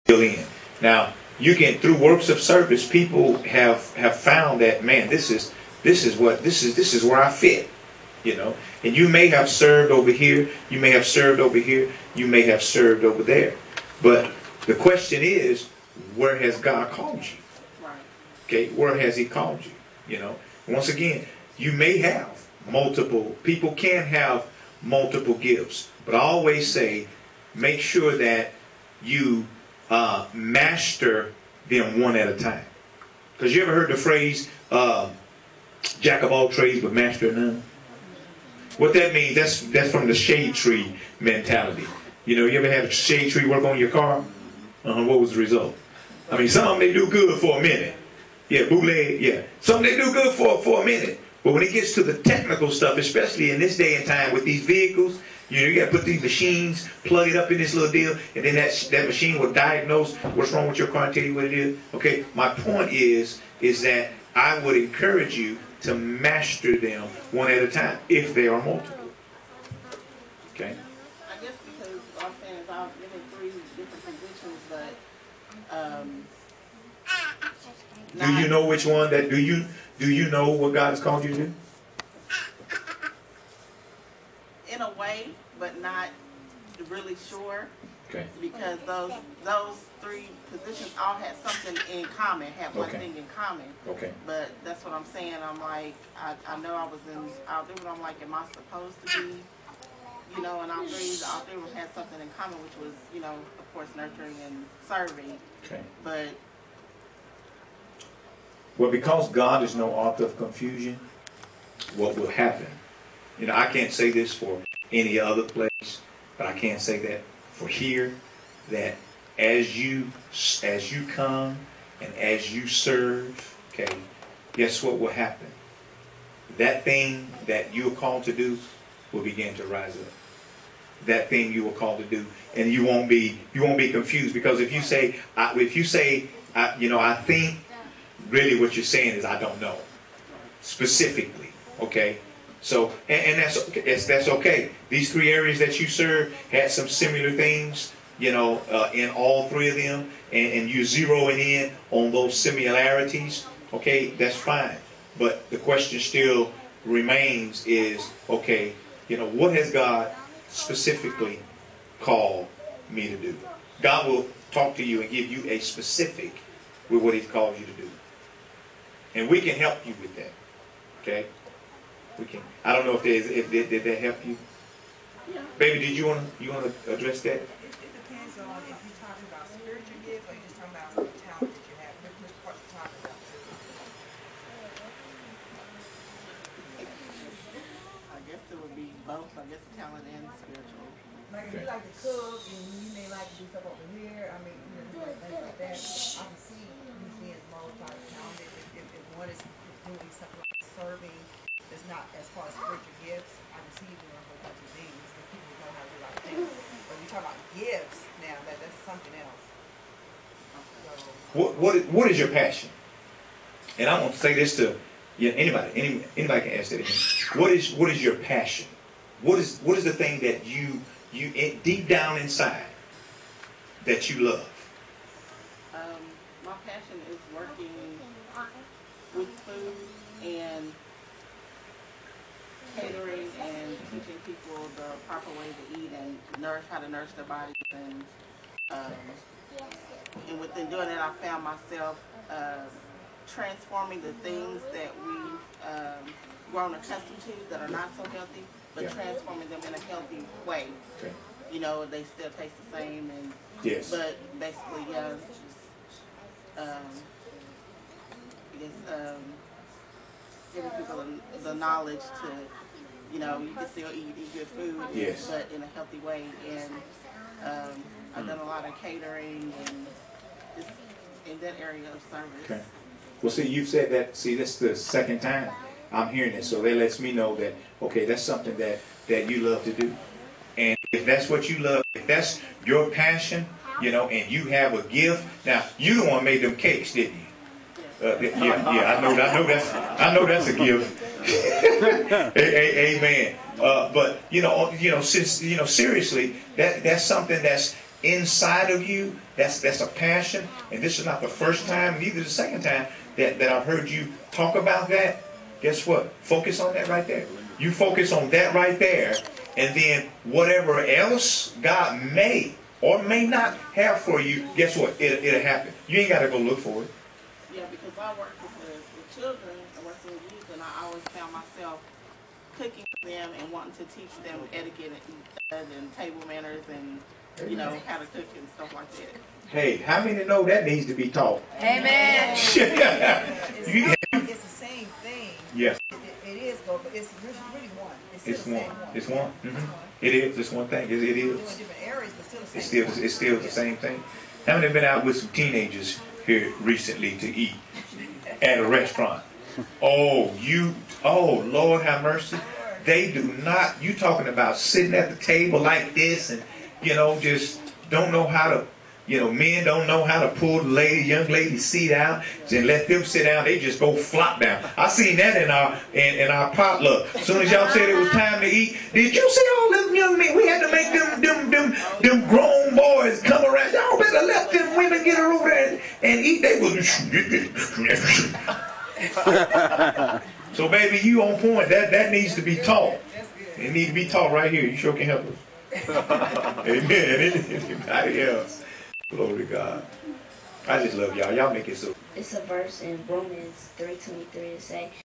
fill in. Now, you can, through works of service, people have found that, man, this is where I fit, you know. And you may have served over here, you may have served over here, you may have served over there. But the question is, where has God called you? Okay, where has He called you? You know, once again, you may have multiple, people can have multiple gifts, but I always say, make sure that you master them one at a time. Because you ever heard the phrase, jack of all trades but master of none? What that means, that's from the shade tree mentality. You know, you ever had a shade tree work on your car? What was the result? I mean, some of them, they do good for a minute. Yeah, bootleg, yeah. Some they do good for a minute. But when it gets to the technical stuff, especially in this day and time with these vehicles, you know, you got to put these machines, plug it up in this little deal, and then that machine will diagnose what's wrong with your car and tell you what it is. Okay, my point is that I would encourage you to master them one at a time if they are multiple. Okay? I guess because offhand, I've been in 3 different positions, but do you know which one that do you know what God has called you to do? In a way, but not really sure. Okay. Because those 3 positions all had something in common, had one thing in common. Okay. But that's what I'm saying. I'm like, I know I was in, I'll do what I'm like, am I supposed to be? You know, and all 3 of them had something in common, which was, you know, of course, nurturing and serving. Okay. But well, because God is no author of confusion, what will happen? You know, I can't say this for any other place, but I can say that for here, that as you come and as you serve, okay, guess what will happen? That thing that you are called to do will begin to rise up. That thing you were called to do, and you won't be confused, because if you say you know, I think, really what you're saying is I don't know specifically. Okay. So, and that's okay. These 3 areas that you serve had some similar things, you know, in all 3 of them, and you zeroing in on those similarities. Okay, that's fine. But the question still remains is, okay, you know, what has God specifically called me to do? God will talk to you and give you a specific with what He's called you to do, and we can help you with that. Okay. We can. I don't know if did that help you? yeah. Baby, did you want to address that? It depends on if you're talking about spiritual gifts or you're just talking about the talent that you have. Which part you're talking about? I guess it would be both. I guess talent and spiritual. Like if you like to cook and you may like to do stuff over here, I mean, you know, things like that. I can see you being multi-talented. If one is doing something like serving, it's not as far as spiritual gifts. I can see you doing a whole bunch of things that people know how to do a lot of things. But when you talk about gifts now, that's something else. So, What is your passion? And I want to say this to anybody can ask that again. What is your passion? What is the thing that you deep down inside that you love? My passion is working with food and catering and teaching people the proper way to eat and how to nourish their bodies, and within doing that, I found myself transforming the things that we've grown accustomed to that are not so healthy, but transforming them in a healthy way. Okay. You know, they still taste the same, and yes. But basically, yeah, giving people the knowledge to, you know, you can still eat good food, yes, but in a healthy way. And I've done a lot of catering and just in that area of service. Okay. Well, see, you've said that. See, this is the second time I'm hearing this, so that lets me know that, okay, that's something that you love to do. And if that's what you love, if that's your passion, you know, and you have a gift. Now, you the one made them cakes, didn't you? I know that's a gift. Amen. But since seriously, that's something inside of you, that's a passion. And this is not the first time, neither the second time that I've heard you talk about that. Guess what? Focus on that right there. You focus on that right there, and then whatever else God may or may not have for you, guess what? It'll happen. You ain't got to go look for it. Yeah, because I work with children, I work with youth, and I always found myself cooking for them and wanting to teach them etiquette and table manners and, you know, how to cook and stuff like that. Hey, how many know that needs to be taught? Amen. It's the same thing. Yes. It is, but it's really one. It's one. It's one. It is. It's one thing. It is. Doing different areas, but still the same. It's still the same thing. How many have been out with some teenagers here recently to eat at a restaurant? Oh, Lord have mercy. They do not. You talking about sitting at the table like this and, you know, just don't know how to. You know, men don't know how to pull the young lady's seat out and let them sit down. They just go flop down. I seen that in our potluck. As soon as y'all said it was time to eat, did you see all them young men? We had to make them grown boys come around. Y'all better let them women get her over there and eat. They was. So baby, you on point. That needs to be taught. It needs to be taught right here. You sure can help us. Amen. Anybody else? Glory to God. I just love y'all. Y'all make it so. It's a verse in Romans 3:23 to say,